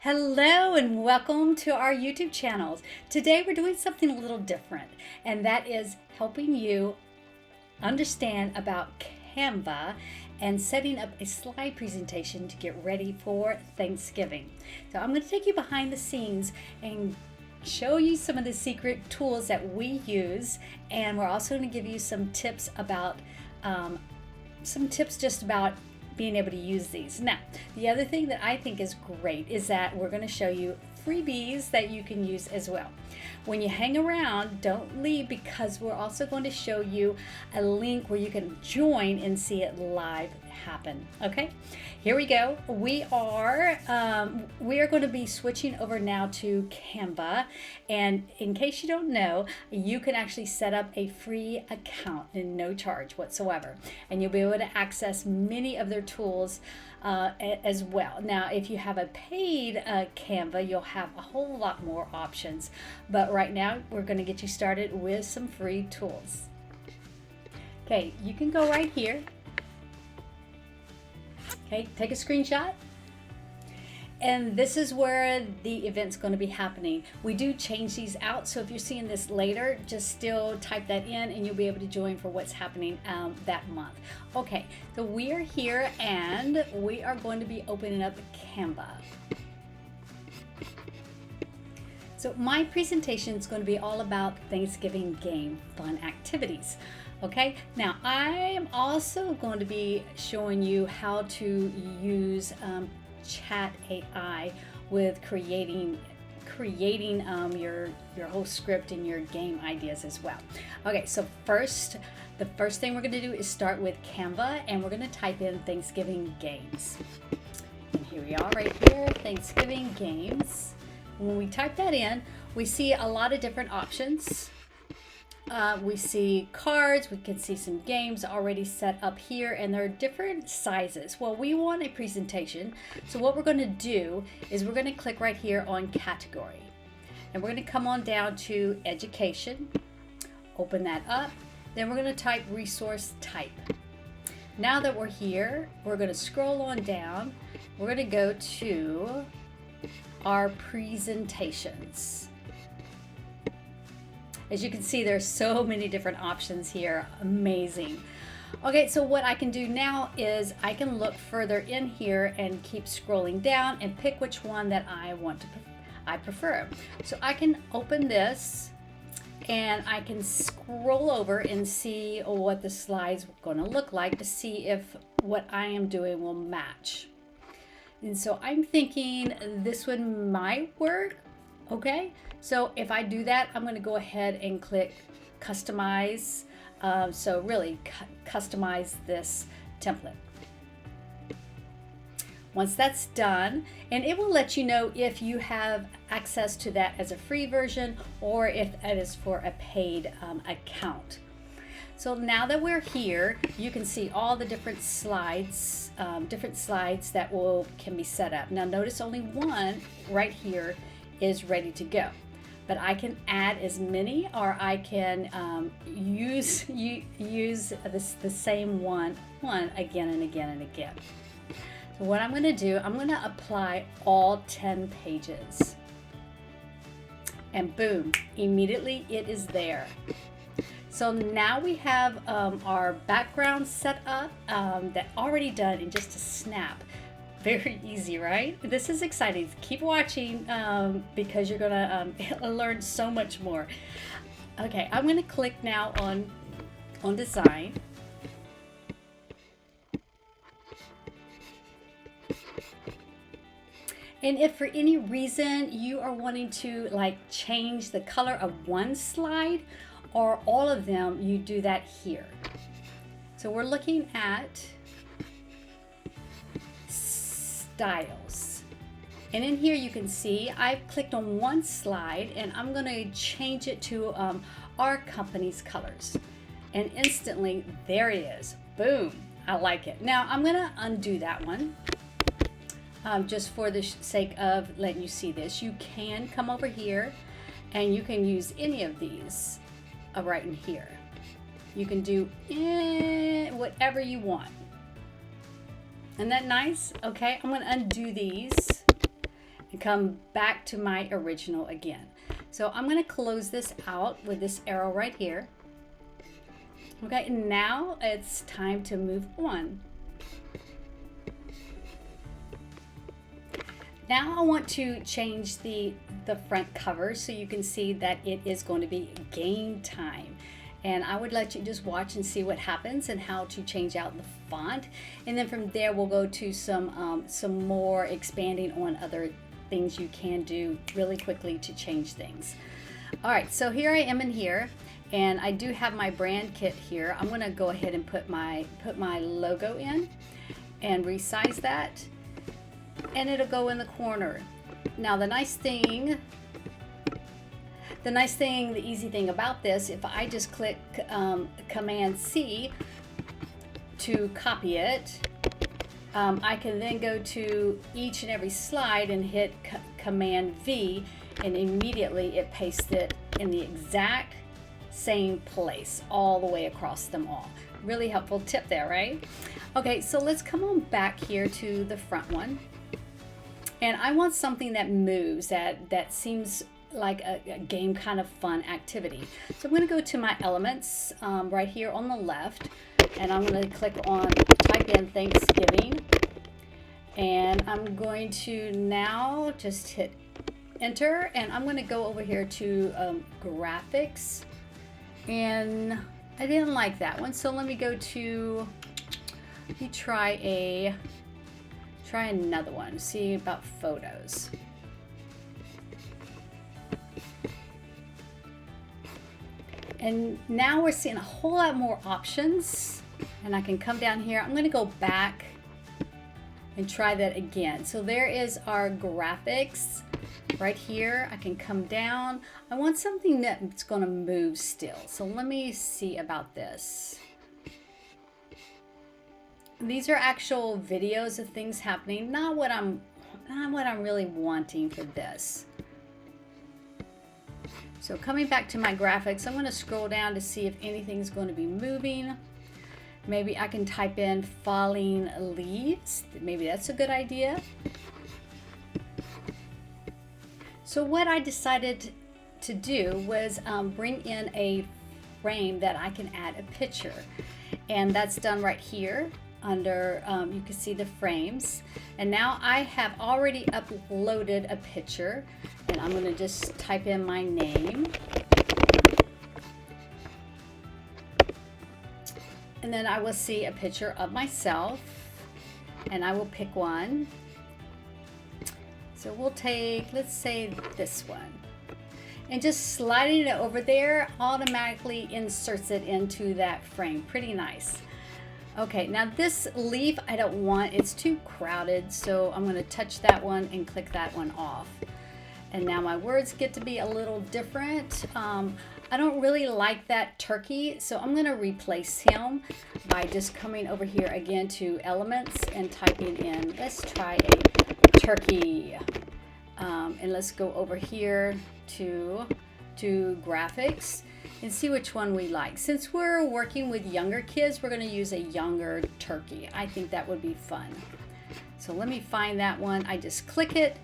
Hello and welcome to our YouTube channels. Today we're doing something a little different, and that is helping you understand about Canva and setting up a slide presentation to get ready for Thanksgiving. So I'm going to take you behind the scenes and show you some of the secret tools that we use, and we're also going to give you some tips about just about being able to use these. Now, the other thing that I think is great is that we're going to show you freebies that you can use as well. When you hang around, don't leave, because we're also going to show you a link where you can join and see it live happen. Okay, here we go. We are going to be switching over now to Canva, and in case you don't know, you can actually set up a free account and no charge whatsoever, and you'll be able to access many of their tools as well. Now, if you have a paid Canva, you'll have a whole lot more options, but right now we're going to get you started with some free tools. Okay, you can go right here. Okay, take a screenshot, and this is where the event's going to be happening. We do change these out, so if you're seeing this later, just still type that in and you'll be able to join for what's happening that month. Okay, so we are here and we are going to be opening up Canva. So my presentation is going to be all about Thanksgiving game fun activities. Okay, now I'm also going to be showing you how to use chat AI with creating your whole script and your game ideas as well. Okay, so the first thing we're going to do is start with Canva, and we're going to type in Thanksgiving games. And here we are right here, Thanksgiving games. When we type that in, we see a lot of different options. We see cards, we can see some games already set up here, and there are different sizes. Well, we want a presentation, so what we're going to do is we're going to click right here on category, and we're going to come on down to education, open that up, then we're going to type resource type. Now that we're here, we're going to scroll on down, we're going to go to our presentations. As you can see, there's so many different options here. Amazing. Okay, so what I can do now is I can look further in here and keep scrolling down and pick which one that I prefer. So I can open this and I can scroll over and see what the slide's are going to look like to see if what I am doing will match. And so I'm thinking this one might work. Okay, so if I do that, I'm going to go ahead and click customize. So really customize this template. Once that's done, and it will let you know if you have access to that as a free version or if it is for a paid account. So now that we're here, you can see all the different slides that can be set up. Now notice only one right here is ready to go, but I can add as many, or I can use the same one again and again and again. So what I'm going to do, I'm going to apply all 10 pages, and boom, immediately it is there. So now we have our background set up, that already done in just a snap. Very easy, right? This is exciting. Keep watching because you're gonna learn so much more. Okay, I'm gonna click now on design. And if for any reason you are wanting to change the color of one slide or all of them, you do that here. So we're looking at styles, and in here you can see I've clicked on one slide and I'm going to change it to our company's colors, and instantly there it is. Boom, I like it. Now I'm going to undo that one just for the sake of letting you see this. You can come over here and you can use any of these right in here. You can do whatever you want. Isn't that nice? Okay, I'm going to undo these and come back to my original again. So I'm going to close this out with this arrow right here. Okay, now it's time to move on. Now I want to change the front cover so you can see that it is going to be game time. And I would let you just watch and see what happens and how to change out the font. And then from there we'll go to some more expanding on other things you can do really quickly to change things. All right, so here I am in here, and I do have my brand kit here. I'm gonna go ahead and put my logo in and resize that, and it'll go in the corner. Now the easy thing about this, if I just click Command C to copy it, I can then go to each and every slide and hit Command V, and immediately it pastes it in the exact same place all the way across them all. Really helpful tip there, right? Okay, so let's come on back here to the front one. And I want something that moves, that seems like a game kind of fun activity. So I'm going to go to my elements right here on the left, and I'm going to type in Thanksgiving, and I'm going to now just hit enter, and I'm going to go over here to graphics, and I didn't like that one, so let me go to, let me try another one, see about photos. And now we're seeing a whole lot more options, and I can come down here. I'm going to go back and try that again. So there is our graphics right here. I can come down. I want something that's going to move still. So let me see about this. These are actual videos of things happening, not what I'm really wanting for this. So coming back to my graphics, I'm going to scroll down to see if anything's going to be moving. Maybe I can type in falling leaves. Maybe that's a good idea. So what I decided to do was bring in a frame that I can add a picture. And that's done right here under, you can see the frames. And now I have already uploaded a picture, and I'm going to just type in my name. And then I will see a picture of myself, and I will pick one. So we'll take, let's say this one. And just sliding it over there automatically inserts it into that frame. Pretty nice. Okay, now this leaf I don't want, it's too crowded, so I'm going to touch that one and click that one off. And now my words get to be a little different. I don't really like that turkey, so I'm going to replace him by just coming over here again to elements and typing in, let's try a turkey. And let's go over here to graphics and see which one we like. Since we're working with younger kids, we're going to use a younger turkey. I think that would be fun. So let me find that one. I just click it,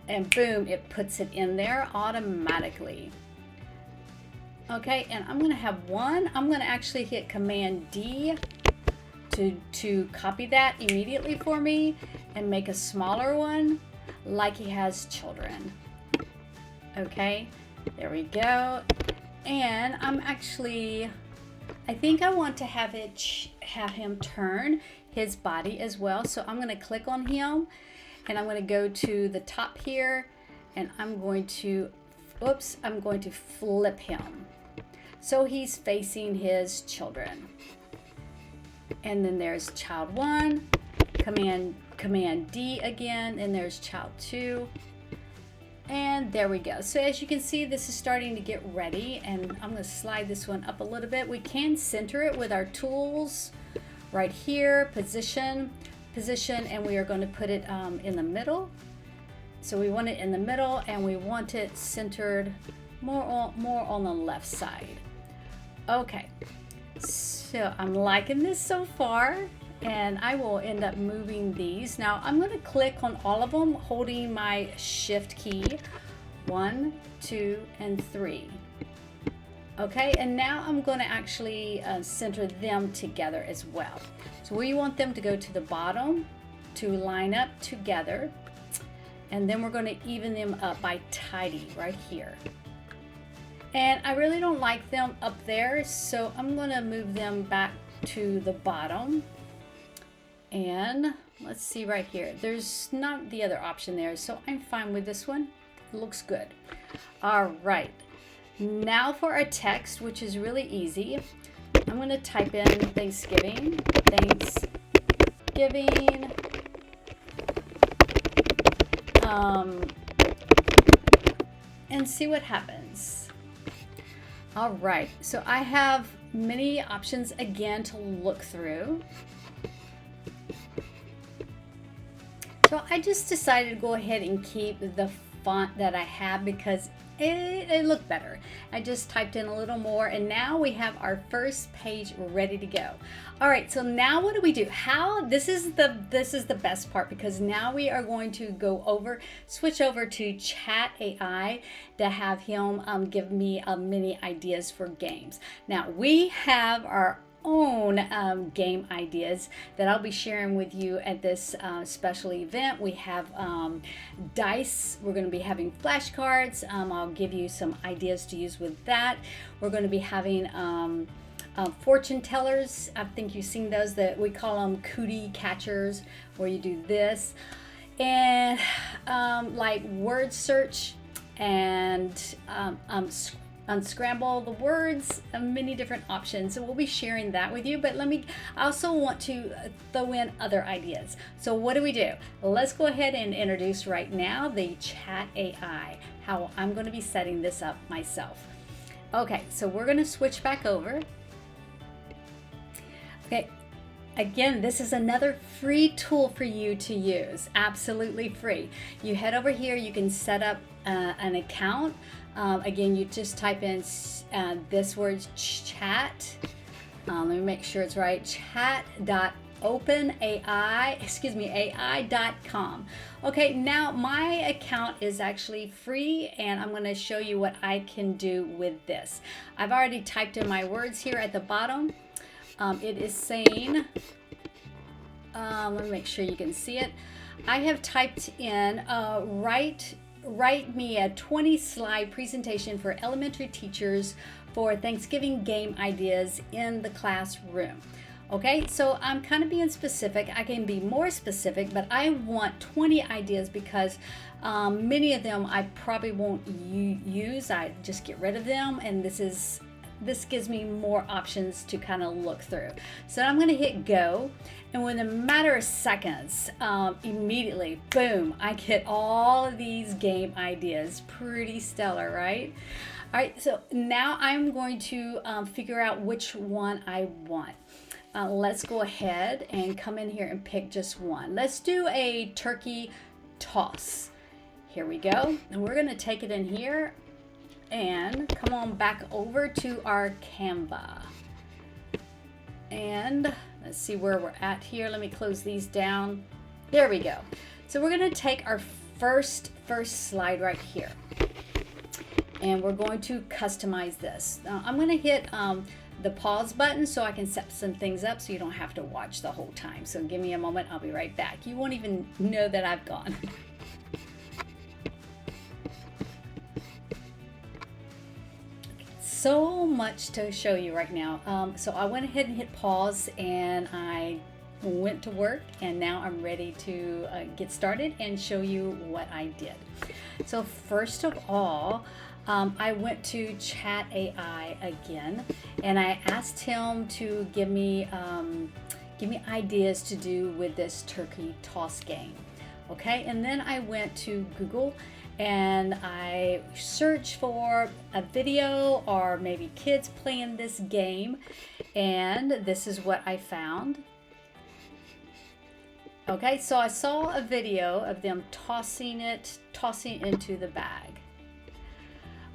and boom, it puts it in there automatically. Okay, and I'm going to have one. I'm going to actually hit Command D to copy that immediately for me and make a smaller one like he has children. Okay, there we go. And I think I want to have him turn his body as well. So I'm going to click on him, and I'm going to go to the top here, and I'm going to flip him so he's facing his children. And then there's child 1, Command D again, and there's child 2. And there we go. So as you can see, this is starting to get ready, and I'm going to slide this one up a little bit. We can center it with our tools right here, position, and we are going to put it in the middle. So we want it in the middle, and we want it centered more on the left side. Okay, so I'm liking this so far. and I will end up moving these. Now I'm going to click on all of them holding my shift key, 1, 2, and 3. Okay, and now I'm going to actually center them together as well. So we want them to go to the bottom to line up together, and then we're going to even them up by tidy right here. And I really don't like them up there, so I'm going to move them back to the bottom. And let's see right here, there's not the other option there, so I'm fine with this one. It looks good. All right, now for our text, which is really easy. I'm going to type in Thanksgiving, and see what happens. All right, so I have many options again to look through. So I just decided to go ahead and keep the font that I have because it looked better. I just typed in a little more, and now we have our first page ready to go. All right, so now what do we do? This is the best part, because now we are going to switch over to Chat AI to have him give me many ideas for games. Now we have our own game ideas that I'll be sharing with you at this special event. We have dice. We're going to be having flashcards. I'll give you some ideas to use with that. We're going to be having fortune tellers. I think you've seen those, that we call them cootie catchers, where you do this, and like word search and unscramble the words, many different options. So we'll be sharing that with you, but I also want to throw in other ideas. So what do? Let's go ahead and introduce right now the Chat AI, how I'm going to be setting this up myself. Okay, so we're going to switch back over. Okay, again, this is another free tool for you to use, absolutely free. You head over here, you can set up an account. Again, you just type in this word chat. Let me make sure it's right. AI.com. Okay, now my account is actually free, and I'm going to show you what I can do with this. I've already typed in my words here at the bottom. It is saying, let me make sure you can see it. I have typed in write me a 20-slide presentation for elementary teachers for Thanksgiving game ideas in the classroom. Okay, so I'm kind of being specific. I can be more specific, but I want 20 ideas because many of them I probably won't use. I just get rid of them, and this gives me more options to kind of look through. So I'm going to hit go, and within a matter of seconds, immediately, boom, I get all of these game ideas. Pretty stellar, right? All right, so now I'm going to figure out which one I want. Let's go ahead and come in here and pick just one. Let's do a turkey toss. Here we go. And we're going to take it in here and come on back over to our Canva. And let's see where we're at here. Let me close these down. There we go. So we're going to take our first slide right here, and we're going to customize this. Now, I'm going to hit the pause button so I can set some things up so you don't have to watch the whole time. So give me a moment. I'll be right back. You won't even know that I've gone. So much to show you right now. So I went ahead and hit pause, and I went to work, and now I'm ready to get started and show you what I did. So first of all, I went to Chat AI again, and I asked him to give me ideas to do with this turkey toss game. Okay, and then I went to Google and I searched for a video or maybe kids playing this game, and this is what I found. Okay, so I saw a video of them tossing into the bag.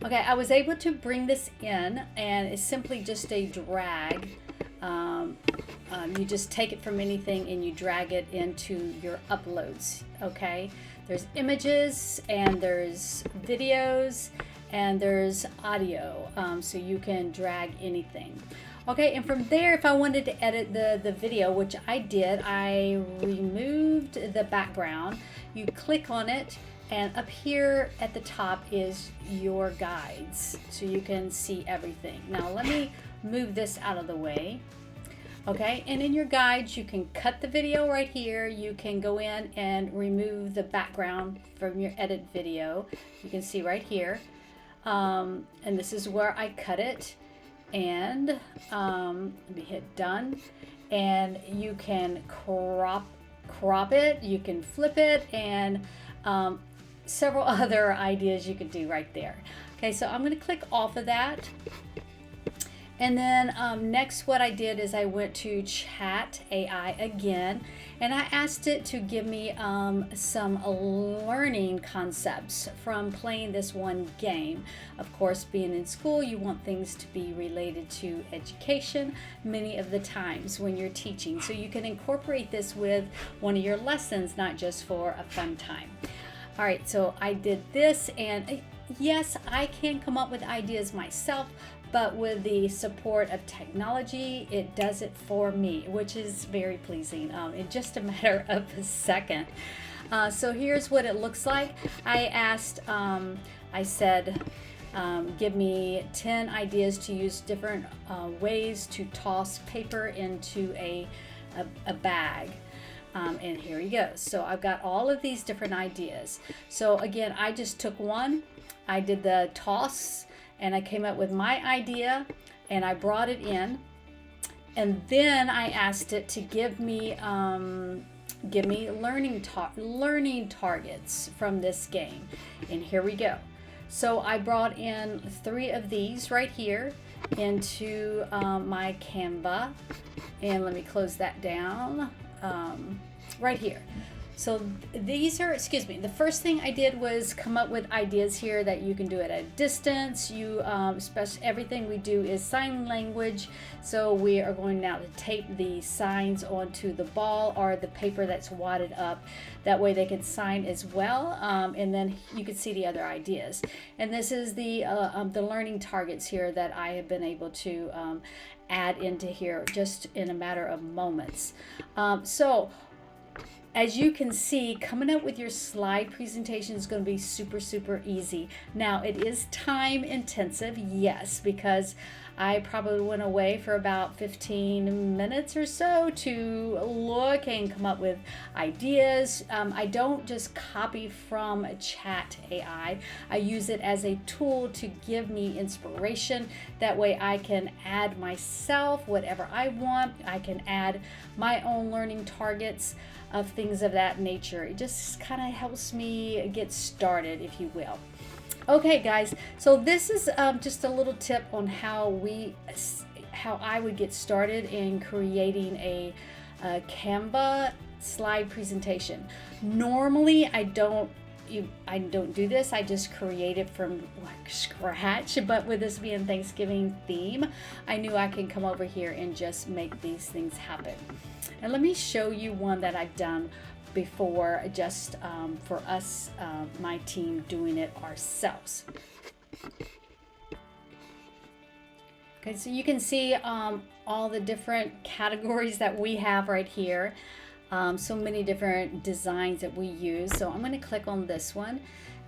Okay, I was able to bring this in, and it's simply just a drag You just take it from anything and you drag it into your uploads. Okay, there's images and there's videos and there's audio, so you can drag anything. Okay, and from there, if I wanted to edit the video, which I did, I removed the background. You click on it, and up here at the top is your guides, so you can see everything. Now let me move this out of the way. Okay, and in your guides, you can cut the video right here. You can go in and remove the background from your edit video. You can see right here. And this is where I cut it. And let me hit done. And you can crop it, you can flip it, and several other ideas you can do right there. Okay, so I'm going to click off of that. And then next what I did is I went to Chat AI again, and I asked it to give me some learning concepts from playing this one game. Of course, being in school, you want things to be related to education many of the times when you're teaching. So you can incorporate this with one of your lessons, not just for a fun time. All right, so I did this, and yes, I can come up with ideas myself, but with the support of technology, it does it for me, which is very pleasing in just a matter of a second. So here's what it looks like. I asked, I said, give me 10 ideas to use different ways to toss paper into a bag. And here he goes. So I've got all of these different ideas. So again, I just took one, I did the toss, and I came up with my idea, and I brought it in, and then I asked it to give me learning targets from this game. And here we go. So I brought in 3 of these right here into my Canva, and let me close that down right here. So these are, the first thing I did was come up with ideas here that you can do it at a distance. Everything we do is sign language. So we are going now to tape the signs onto the ball or the paper that's wadded up. That way they can sign as well. And then you can see the other ideas. And this is the learning targets here that I have been able to add into here just in a matter of moments. So as you can see, coming up with your slide presentation is going to be super, super easy. Now, it is time intensive, yes, because I probably went away for about 15 minutes or so to look and come up with ideas. I don't just copy from Chat AI. I use it as a tool to give me inspiration. That way I can add myself, whatever I want. I can add my own learning targets of things of that nature. It just kind of helps me get started, if you will. Okay, guys, so this is just a little tip on how I would get started in creating a Canva slide presentation. Normally, I don't do this. I just create it from like scratch, but with this being Thanksgiving theme, I knew I can come over here and just make these things happen. And let me show you one that I've done before, just for us, my team, doing it ourselves. Okay, so you can see all the different categories that we have right here. So many different designs that we use. So I'm going to click on this one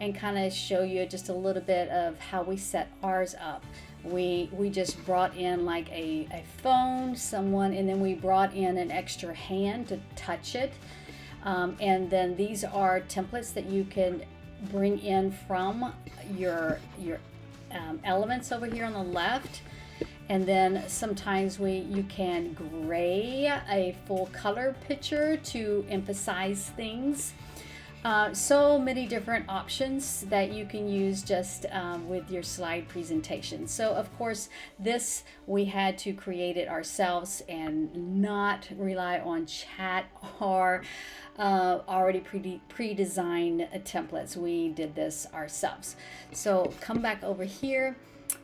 and kind of show you just a little bit of how we set ours up. We just brought in like a phone, and then we brought in an extra hand to touch it. And then these are templates that you can bring in from your elements over here on the left. And then sometimes you can gray a full color picture to emphasize things. So many different options that you can use just with your slide presentation. So of course, this we had to create it ourselves and not rely on chat or already pre-designed templates. We did this ourselves. So come back over here,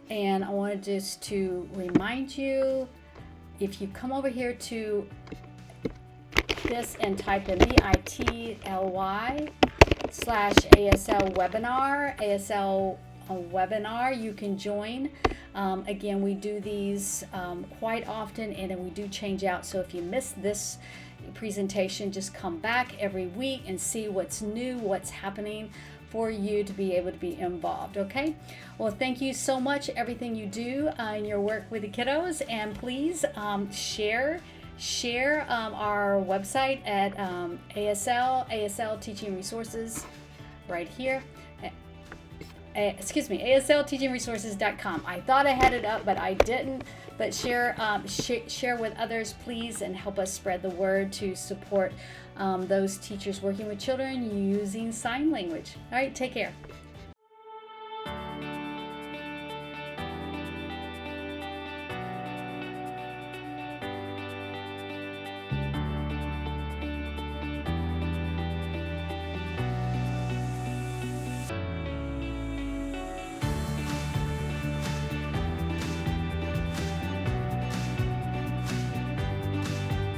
and I wanted just to remind you if you come over here to this and type in bit.ly/ASL webinar, you can join. Again, we do these quite often, and then we do change out. So if you missed this presentation, just come back every week and see what's new, what's happening for you to be able to be involved. Okay, well, thank you so much, everything you do in your work with the kiddos, and please share our website at ASL Teaching Resources right here. ASLTeachingResources.com. I thought I had it up, but I didn't. But share with others, please, and help us spread the word to support those teachers working with children using sign language. All right, take care.